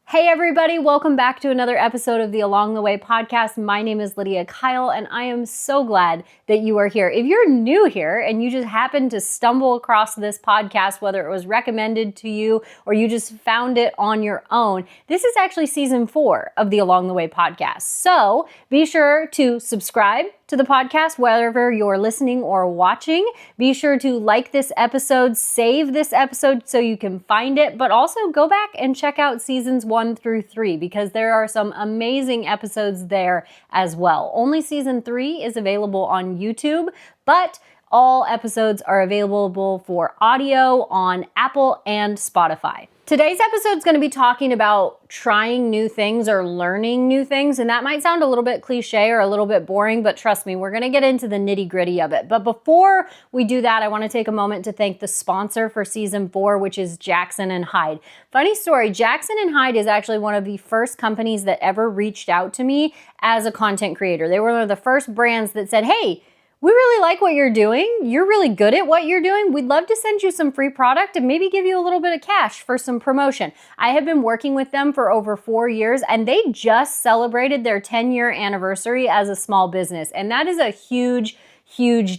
Hey everybody, welcome back to another episode of the Along the Way podcast. My name is Lydia Kyle and I am so glad that you are here. If you're new here and you just happened to stumble across this podcast, whether it was recommended to you or you just found it on your own, this is actually season 4 of the Along the Way podcast. So be sure to subscribe to the podcast, wherever you're listening or watching. Be sure to like this episode, save this episode so you can find it, but also go back and check out seasons 1 through 3 because there are some amazing episodes there as well. Only season 3 is available on YouTube, but all episodes are available for audio on Apple and Spotify. Today's episode is going to be talking about trying new things or learning new things, and that might sound a little bit cliche or a little bit boring, but trust me, we're going to get into the nitty-gritty of it. But before we do that, I want to take a moment to thank the sponsor for season 4, which is Jackson and Hyde. Funny story, Jackson and Hyde is actually one of the first companies that ever reached out to me as a content creator. They were one of the first brands that said, hey, we really like what you're doing. You're really good at what you're doing. We'd love to send you some free product and maybe give you a little bit of cash for some promotion. I have been working with them for over 4 years and they just celebrated their 10-year anniversary as a small business. And that is a huge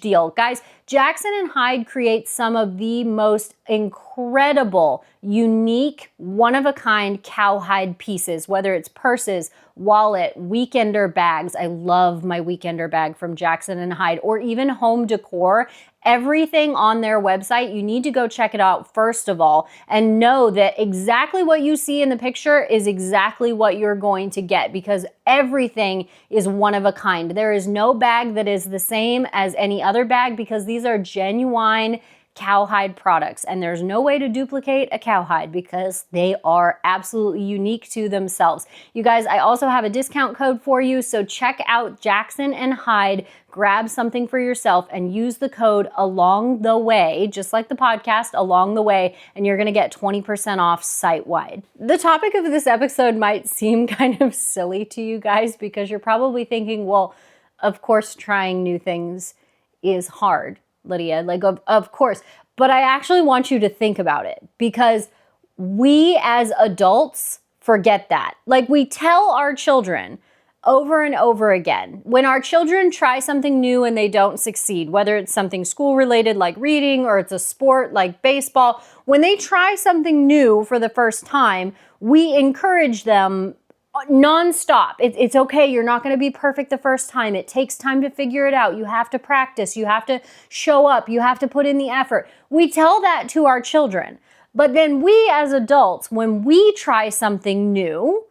deal. Guys, Jackson and Hyde creates some of the most incredible, unique, one-of-a-kind cowhide pieces, whether it's purses, wallet, weekender bags. I love my weekender bag from Jackson and Hyde, or even home decor. Everything on their website, you need to go check it out first of all and know that exactly what you see in the picture is exactly what you're going to get because everything is one of a kind. There is no bag that is the same as any other bag because these are genuine cowhide products and there's no way to duplicate a cowhide because they are absolutely unique to themselves. You guys, I also have a discount code for you, so check out Jackson and Hyde, grab something for yourself and use the code AlongTheWay, just like the podcast, AlongTheWay, and you're gonna get 20% off site-wide. The topic of this episode might seem kind of silly to you guys because you're probably thinking, well, of course trying new things is hard, Lydia, like of course, but I actually want you to think about it because we as adults forget that. Like we tell our children over and over again, when our children try something new and they don't succeed, whether it's something school related like reading or it's a sport like baseball, when they try something new for the first time, we encourage them nonstop. It's okay. You're not going to be perfect the first time. It takes time to figure it out. You have to practice. You have to show up. You have to put in the effort. We tell that to our children. But then we as adults, when we try something new,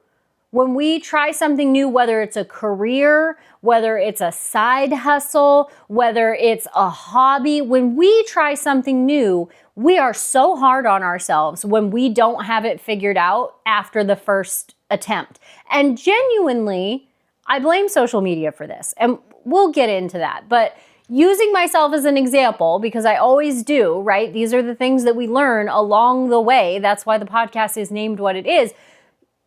whether it's a career, whether it's a side hustle, whether it's a hobby, when we try something new, we are so hard on ourselves when we don't have it figured out after the first attempt. And genuinely, I blame social media for this. And we'll get into that. But using myself as an example, because I always do, right? These are the things that we learn along the way. That's why the podcast is named what it is.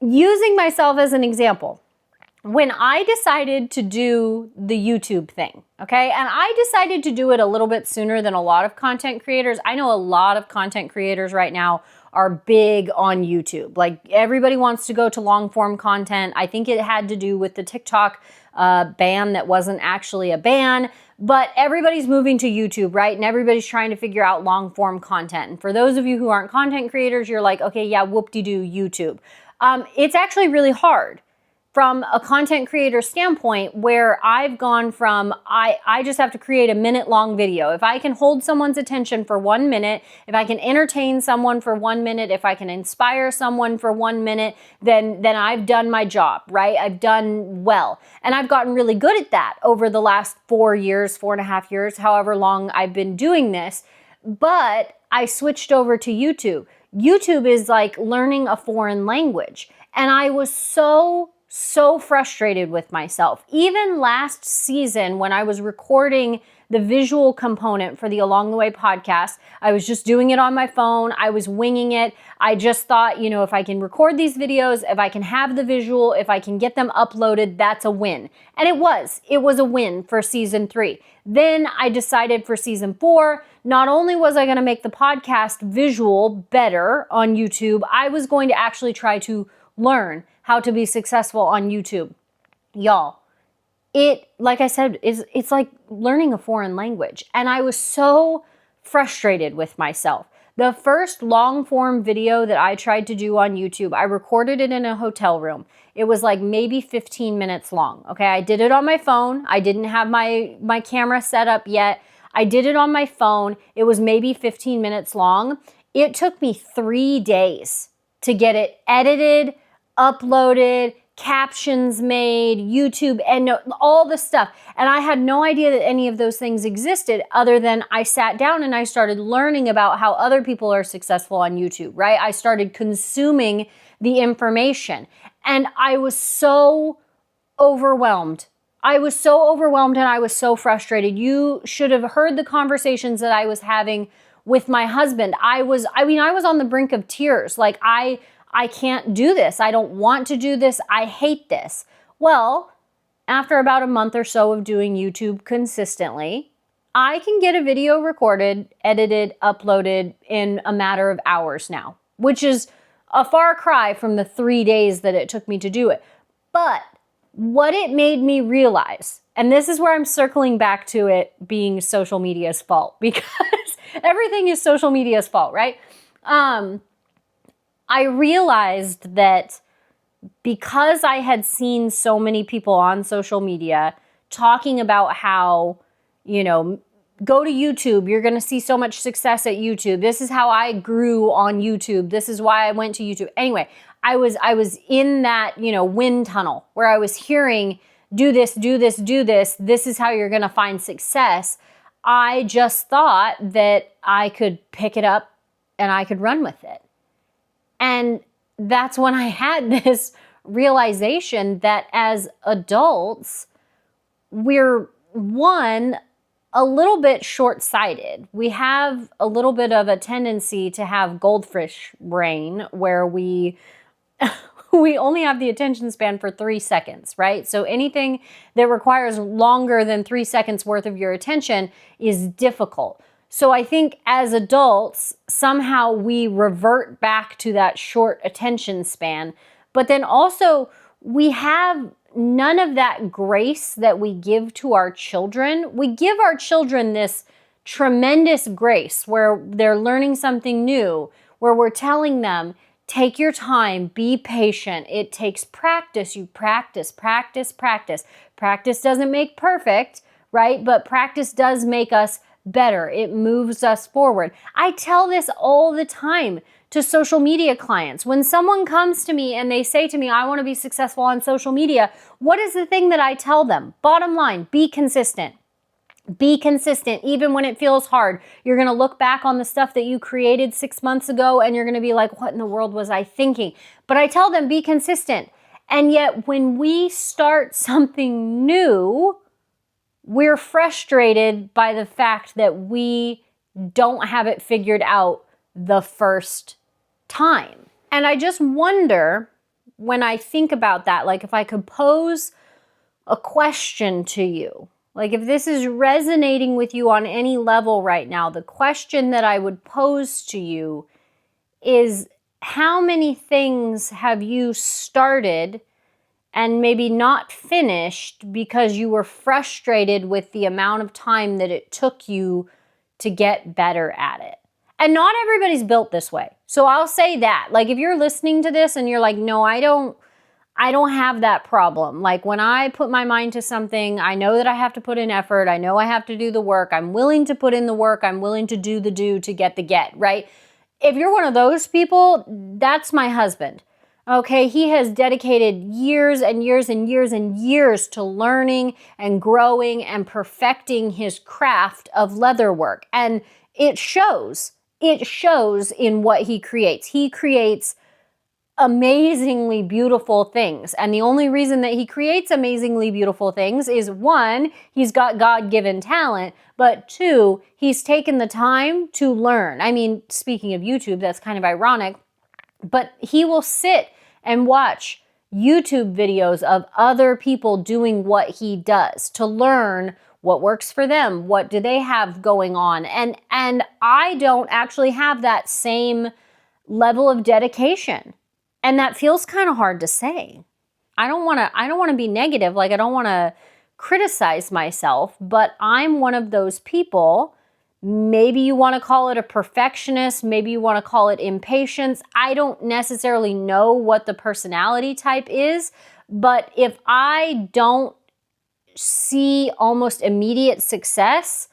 Using myself as an example, when I decided to do the YouTube thing, okay, and I decided to do it a little bit sooner than a lot of content creators. I know a lot of content creators right now are big on YouTube. Like everybody wants to go to long form content. I think it had to do with the TikTok ban that wasn't actually a ban, but everybody's moving to YouTube, right? And everybody's trying to figure out long form content. And for those of you who aren't content creators, you're like, okay, yeah, whoop-de-doo, YouTube. It's actually really hard from a content creator standpoint where I've gone from, I just have to create a minute-long video. If I can hold someone's attention for 1 minute, if I can entertain someone for 1 minute, if I can inspire someone for 1 minute, then I've done my job, right? I've done well. And I've gotten really good at that over the last 4 years, 4.5 years, however long I've been doing this. But I switched over to YouTube. YouTube is like learning a foreign language. And I was so frustrated with myself. Even last season when I was recording the visual component for the Along the Way podcast, I was just doing it on my phone. I was winging it. I just thought, you know, if I can record these videos, if I can have the visual, if I can get them uploaded, that's a win. And it was a win for season 3. Then I decided for season 4, not only was I going to make the podcast visual better on YouTube, I was going to actually try to learn how to be successful on YouTube. Y'all, like I said, it's like learning a foreign language. And I was so frustrated with myself. The first long form video that I tried to do on YouTube, I recorded it in a hotel room. It was like maybe 15 minutes long. Okay, I did it on my phone. I didn't have my camera set up yet. I did it on my phone. It was maybe 15 minutes long. It took me 3 days to get it edited, uploaded, captions made, YouTube, and all the stuff. And I had no idea that any of those things existed other than I sat down and I started learning about how other people are successful on YouTube, right? I started consuming the information and I was so overwhelmed. I was so overwhelmed and I was so frustrated. You should have heard the conversations that I was having with my husband. I was on the brink of tears. Like, I can't do this. I don't want to do this. I hate this. Well, after about a month or so of doing YouTube consistently, I can get a video recorded, edited, uploaded in a matter of hours now, which is a far cry from the 3 days that it took me to do it. But what it made me realize, and this is where I'm circling back to it being social media's fault, because everything is social media's fault, right? I realized that because I had seen so many people on social media talking about how, go to YouTube, you're going to see so much success at YouTube. This is how I grew on YouTube. This is why I went to YouTube. Anyway, I was in that, wind tunnel where I was hearing, do this, do this, do this. This is how you're going to find success. I just thought that I could pick it up and I could run with it. And that's when I had this realization that as adults, we're, one, a little bit short-sighted. We have a little bit of a tendency to have goldfish brain where we only have the attention span for 3 seconds, right? So anything that requires longer than 3 seconds worth of your attention is difficult. So I think as adults, somehow we revert back to that short attention span. But then also we have none of that grace that we give to our children. We give our children this tremendous grace where they're learning something new, where we're telling them, take your time, be patient. It takes practice. You practice, practice, practice. Practice doesn't make perfect, right? But practice does make us better. It moves us forward. I tell this all the time to social media clients. When someone comes to me and they say to me, I want to be successful on social media, what is the thing that I tell them? Bottom line, be consistent. Be consistent, even when it feels hard. You're going to look back on the stuff that you created 6 months ago and you're going to be like, what in the world was I thinking? But I tell them, be consistent. And yet when we start something new, we're frustrated by the fact that we don't have it figured out the first time. And I just wonder, when I think about that, like if I could pose a question to you, like if this is resonating with you on any level right now, the question that I would pose to you is, how many things have you started and maybe not finished because you were frustrated with the amount of time that it took you to get better at it? And not everybody's built this way. So I'll say that. Like if you're listening to this and you're like, no, I don't have that problem. Like when I put my mind to something, I know that I have to put in effort. I know I have to do the work. I'm willing to put in the work. I'm willing to do the do to get the get, right? If you're one of those people, that's my husband. Okay, he has dedicated years and years and years and years to learning and growing and perfecting his craft of leatherwork. And it shows. It shows in what he creates. He creates amazingly beautiful things. And the only reason that he creates amazingly beautiful things is, one, he's got God-given talent, but two, he's taken the time to learn. I mean, speaking of YouTube, that's kind of ironic, but he will sit and watch YouTube videos of other people doing what he does to learn what works for them. What do they have going on? And I don't actually have that same level of dedication. And that feels kind of hard to say. I don't want to be negative. Like, I don't want to criticize myself, but I'm one of those people. Maybe you want to call it a perfectionist. Maybe you want to call it impatience. I don't necessarily know what the personality type is, but if I don't see almost immediate success,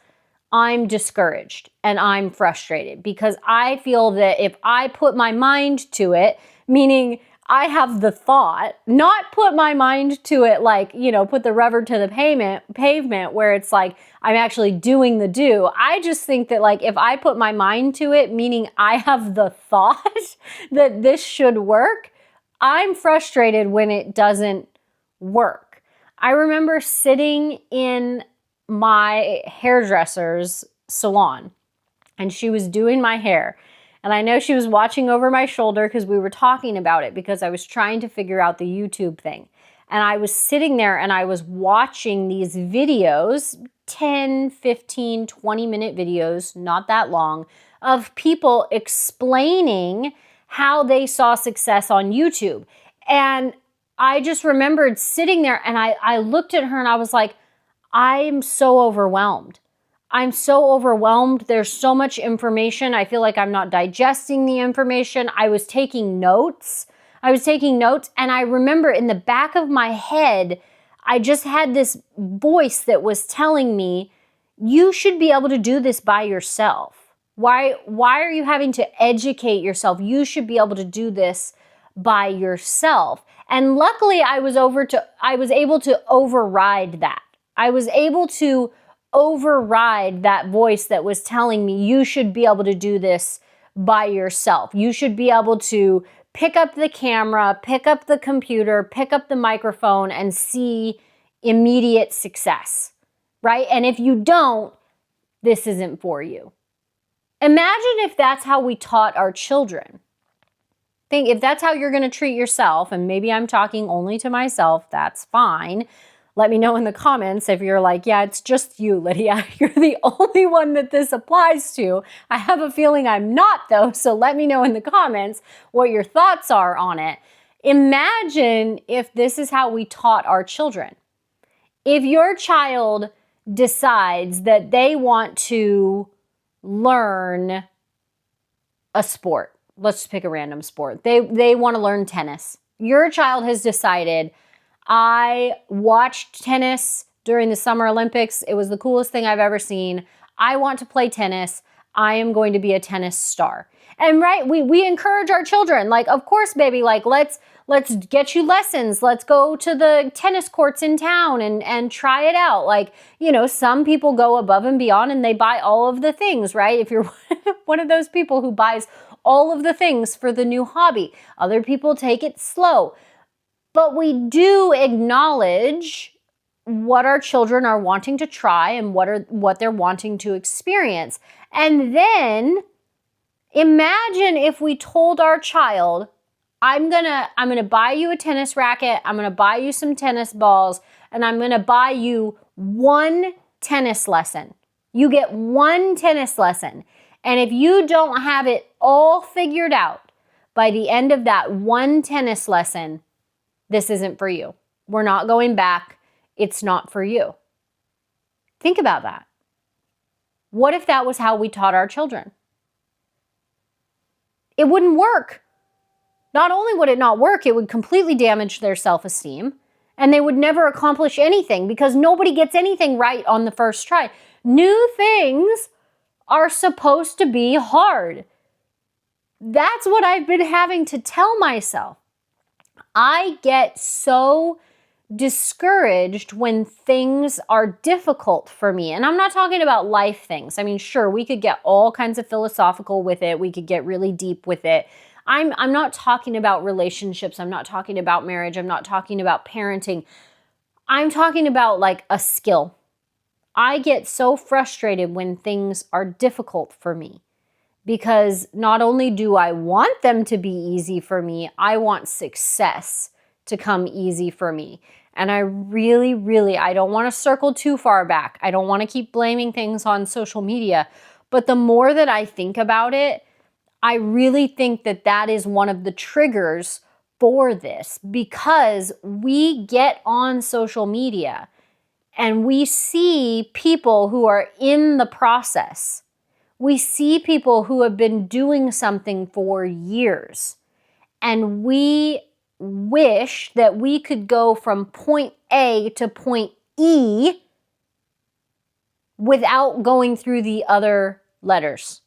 I'm discouraged and I'm frustrated because I feel that if I put my mind to it, meaning I have the thought, not put my mind to it like, put the rubber to the pavement where it's like I'm actually doing the do. I just think that like if I put my mind to it, meaning I have the thought that this should work, I'm frustrated when it doesn't work. I remember sitting in my hairdresser's salon and she was doing my hair. And I know she was watching over my shoulder because we were talking about it because I was trying to figure out the YouTube thing. And I was sitting there and I was watching these videos, 10, 15, 20-minute videos, not that long, of people explaining how they saw success on YouTube. And I just remembered sitting there and I looked at her and I was like, I'm so overwhelmed. I'm so overwhelmed. There's so much information. I feel like I'm not digesting the information. I was taking notes and I remember in the back of my head, I just had this voice that was telling me, you should be able to do this by yourself. Why are you having to educate yourself? You should be able to do this by yourself. And luckily I was able to override that. I was able to override that voice that was telling me you should be able to do this by yourself. You should be able to pick up the camera, pick up the computer, pick up the microphone and see immediate success, right? And if you don't, this isn't for you. Imagine if that's how we taught our children. Think if that's how you're going to treat yourself, and maybe I'm talking only to myself, that's fine. Let me know in the comments if you're like, yeah, it's just you, Lydia. You're the only one that this applies to. I have a feeling I'm not though, so let me know in the comments what your thoughts are on it. Imagine if this is how we taught our children. If your child decides that they want to learn a sport, let's just pick a random sport. They want to learn tennis. Your child has decided, I watched tennis during the Summer Olympics. It was the coolest thing I've ever seen. I want to play tennis. I am going to be a tennis star. And right, we encourage our children, like, of course, baby, like, let's get you lessons. Let's go to the tennis courts in town and try it out. Like, some people go above and beyond and they buy all of the things, right? If you're one of those people who buys all of the things for the new hobby, other people take it slow. But we do acknowledge what our children are wanting to try and what they're wanting to experience. And then imagine if we told our child, I'm gonna buy you a tennis racket, I'm gonna buy you some tennis balls, and I'm gonna buy you one tennis lesson. You get one tennis lesson. And if you don't have it all figured out by the end of that one tennis lesson, this isn't for you. We're not going back. It's not for you. Think about that. What if that was how we taught our children? It wouldn't work. Not only would it not work, it would completely damage their self-esteem, and they would never accomplish anything because nobody gets anything right on the first try. New things are supposed to be hard. That's what I've been having to tell myself. I get so discouraged when things are difficult for me. And I'm not talking about life things. I mean, sure, we could get all kinds of philosophical with it. We could get really deep with it. I'm not talking about relationships. I'm not talking about marriage. I'm not talking about parenting. I'm talking about like a skill. I get so frustrated when things are difficult for me. Because not only do I want them to be easy for me, I want success to come easy for me. And I really, I don't want to circle too far back. I don't want to keep blaming things on social media. But the more that I think about it, I really think that that is one of the triggers for this, because we get on social media and we see people who are in the process. We see people who have been doing something for years, and we wish that we could go from point A to point E without going through the other letters.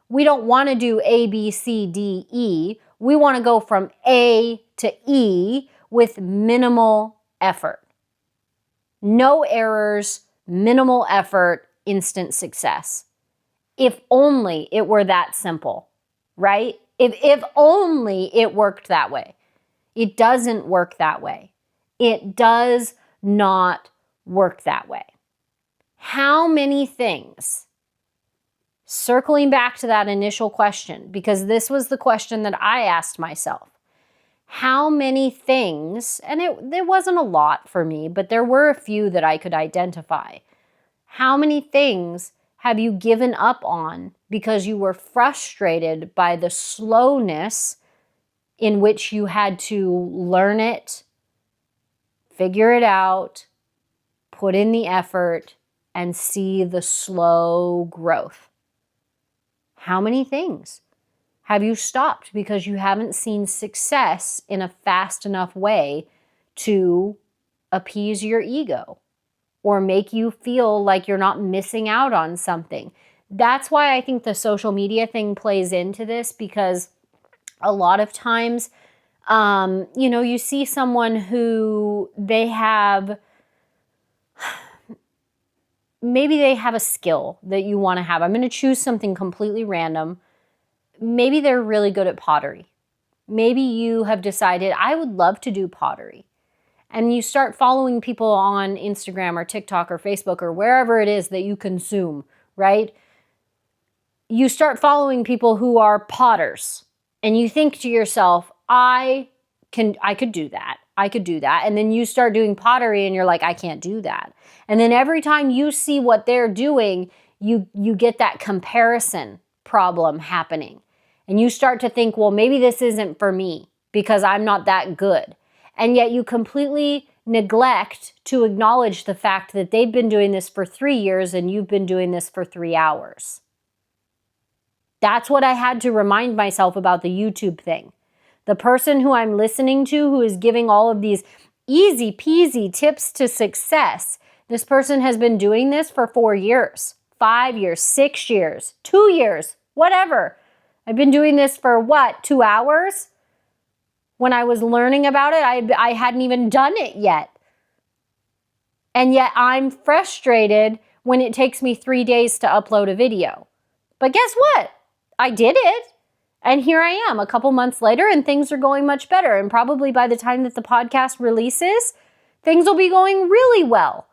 We don't want to do A, B, C, D, E. We want to go from A to E with minimal effort. No errors, minimal effort, instant success. If only it were that simple, right? If only it worked that way. It doesn't work that way. It does not work that way. How many things, circling back to that initial question, because this was the question that I asked myself, how many things, and it wasn't a lot for me, but there were a few that I could identify. How many things have you given up on because you were frustrated by the slowness in which you had to learn it, figure it out, put in the effort, and see the slow growth? How many things have you stopped because you haven't seen success in a fast enough way to appease your ego or make you feel like you're not missing out on something? That's why I think the social media thing plays into this, because a lot of times, you see someone who maybe they have a skill that you want to have. I'm going to choose something completely random. Maybe they're really good at pottery. Maybe you have decided, I would love to do pottery. And you start following people on Instagram or TikTok or Facebook or wherever it is that you consume, right? You start following people who are potters, and you think to yourself, I could do that. I could do that. And then you start doing pottery and you're like, I can't do that. And then every time you see what they're doing, you get that comparison problem happening. And you start to think, well, maybe this isn't for me because I'm not that good. And yet you completely neglect to acknowledge the fact that they've been doing this for 3 years and you've been doing this for 3 hours. That's what I had to remind myself about the YouTube thing. The person who I'm listening to, who is giving all of these easy peasy tips to success, this person has been doing this for 4 years, 5 years, 6 years, 2 years, whatever. I've been doing this for what, 2 hours? When I was learning about it, I hadn't even done it yet. And yet I'm frustrated when it takes me 3 days to upload a video. But guess what? I did it. And here I am a couple months later, and things are going much better. And probably by the time that the podcast releases, things will be going really well.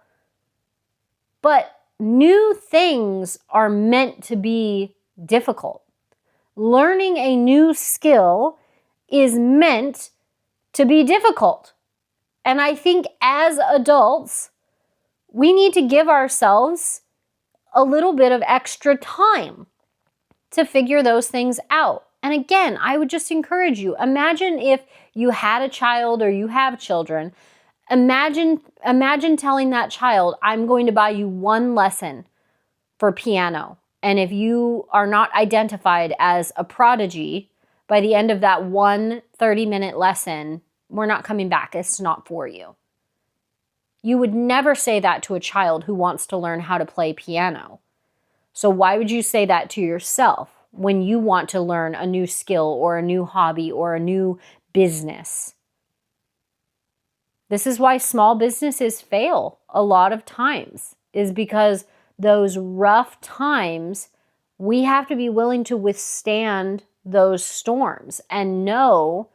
But new things are meant to be difficult. Learning a new skill is meant to be difficult. And I think as adults, we need to give ourselves a little bit of extra time to figure those things out. And again, I would just encourage you, imagine if you had a child or you have children. Imagine telling that child, I'm going to buy you one lesson for piano. And if you are not identified as a prodigy, by the end of that one 30-minute lesson, we're not coming back. It's not for you. You would never say that to a child who wants to learn how to play piano. So why would you say that to yourself when you want to learn a new skill or a new hobby or a new business? This is why small businesses fail a lot of times, is because those rough times, we have to be willing to withstand those storms and know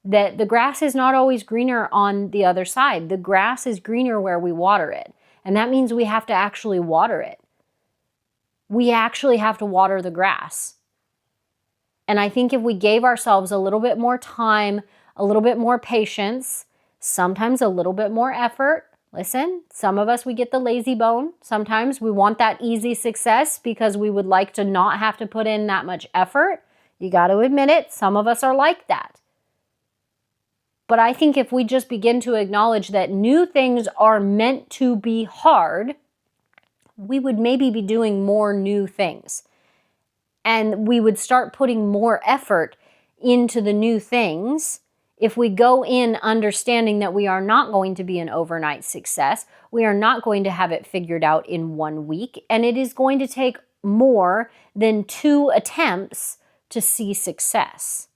that the grass is not always greener on the other side. The grass is greener where we water it. And that means we have to actually water it. We actually have to water the grass. And I think if we gave ourselves a little bit more time, a little bit more patience, sometimes a little bit more effort. Listen, some of us, we get the lazy bone. Sometimes we want that easy success because we would like to not have to put in that much effort. You got to admit it. Some of us are like that. But I think if we just begin to acknowledge that new things are meant to be hard, we would maybe be doing more new things. And we would start putting more effort into the new things. If we go in understanding that we are not going to be an overnight success, we are not going to have it figured out in 1 week, and it is going to take more than 2 attempts to see success.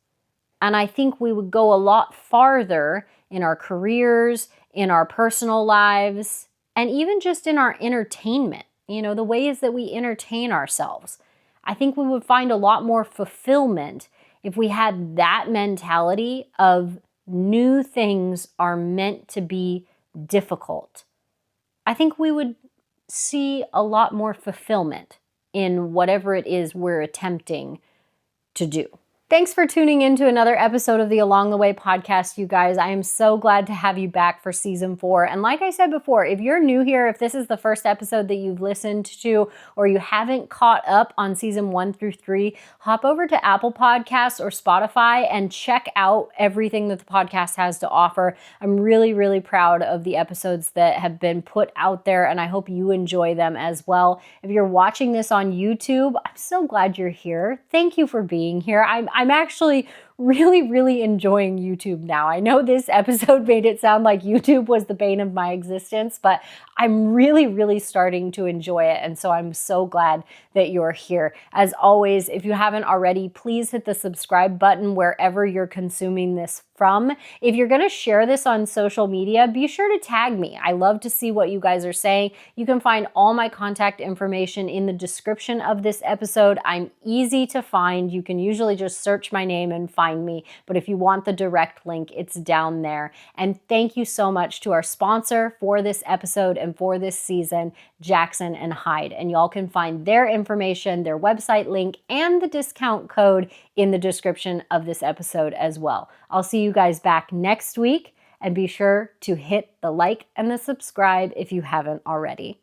And I think we would go a lot farther in our careers, in our personal lives, and even just in our entertainment, the ways that we entertain ourselves. I think we would find a lot more fulfillment if we had that mentality of new things are meant to be difficult. I think we would see a lot more fulfillment in whatever it is we're attempting to do. Thanks for tuning in to another episode of the Along the Way podcast, you guys. I am so glad to have you back for season 4. And like I said before, if you're new here, if this is the first episode that you've listened to, or you haven't caught up on season 1 through 3, hop over to Apple Podcasts or Spotify and check out everything that the podcast has to offer. I'm really, really proud of the episodes that have been put out there, and I hope you enjoy them as well. If you're watching this on YouTube, I'm so glad you're here. Thank you for being here. I'm actually really, really enjoying YouTube now. I know this episode made it sound like YouTube was the bane of my existence, but I'm really, really starting to enjoy it. And so I'm so glad that you're here. As always, if you haven't already, please hit the subscribe button wherever you're consuming this from. If you're going to share this on social media, be sure to tag me. I love to see what you guys are saying. You can find all my contact information in the description of this episode. I'm easy to find. You can usually just search my name and find me. But if you want the direct link, it's down there. And thank you so much to our sponsor for this episode and for this season, Jackson and HYDE. And y'all can find their information, their website link, and the discount code in the description of this episode as well. I'll see you guys back next week, and be sure to hit the like and the subscribe if you haven't already.